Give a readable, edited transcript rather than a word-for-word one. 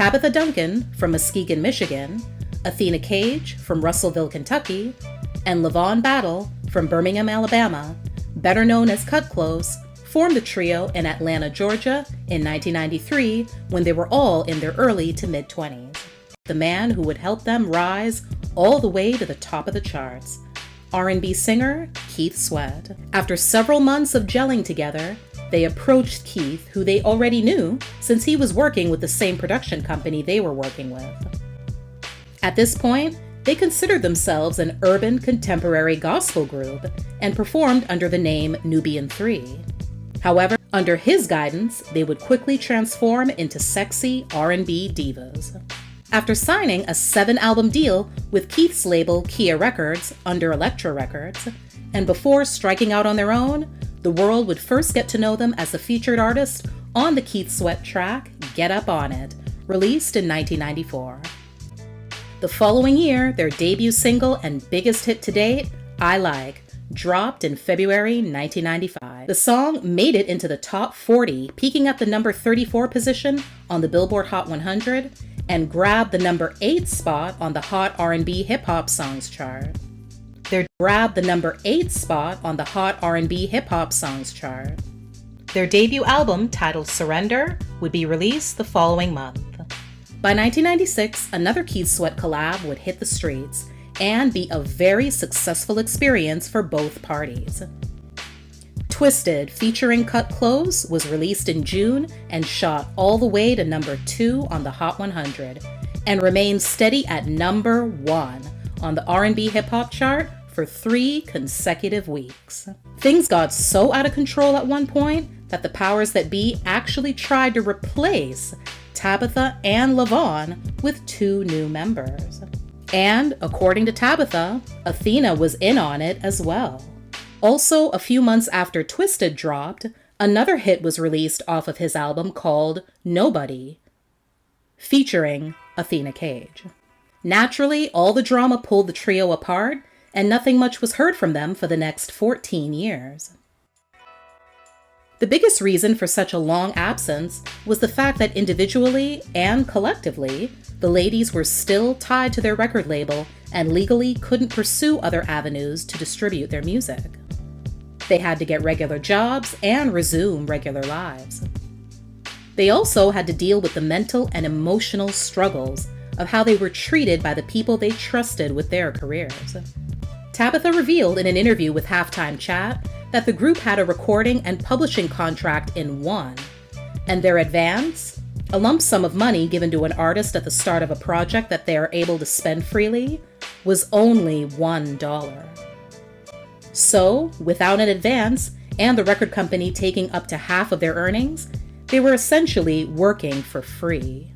Tabitha Duncan from Muskegon, Michigan, Athena Cage from Russellville, Kentucky, and Levon Battle from Birmingham, Alabama, better known as Kut Klose, formed the trio in Atlanta, Georgia in 1993 when they were all in their early to mid-20s. The man who would help them rise all the way to the top of the charts, R&B singer Keith Sweat. After several months of gelling together, they approached Keith, who they already knew since he was working with the same production company they were working with. At this point, they considered themselves an urban contemporary gospel group and performed under the name Nubian 3. However, under his guidance, they would quickly transform into sexy R&B divas. After signing a 7-album deal with Keith's label Kia Records under Elektra Records, and before striking out on their own, the world would first get to know them as the featured artist on the Keith Sweat track Get Up On It, released in 1994. The following year, their debut single and biggest hit to date, I Like, dropped in February 1995. The song made it into the top 40, peaking at the number 34 position on the Billboard Hot 100, and grabbed the number 8 spot on the Hot R&B Hip Hop Songs chart. Their debut album, titled Surrender, would be released the following month. By 1996, another Keith Sweat collab would hit the streets and be a very successful experience for both parties. Twisted, featuring Kut Klose, was released in June and shot all the way to number 2 on the Hot 100, and remained steady at number 1 on the R&B hip-hop chart for 3 consecutive weeks. Things got so out of control at one point that the powers that be actually tried to replace Tabitha and Levon with 2 new members. And, according to Tabitha, Athena was in on it as well. Also, a few months after Twisted dropped, another hit was released off of his album called Nobody, featuring Athena Cage. Naturally, all the drama pulled the trio apart, and nothing much was heard from them for the next 14 years. The biggest reason for such a long absence was the fact that individually and collectively, the ladies were still tied to their record label and legally couldn't pursue other avenues to distribute their music. They had to get regular jobs and resume regular lives. They also had to deal with the mental and emotional struggles of how they were treated by the people they trusted with their careers. Tabitha revealed in an interview with Halftime Chat that the group had a recording and publishing contract in one, and their advance, a lump sum of money given to an artist at the start of a project that they are able to spend freely, was only $1. So, without an advance, and the record company taking up to half of their earnings, they were essentially working for free.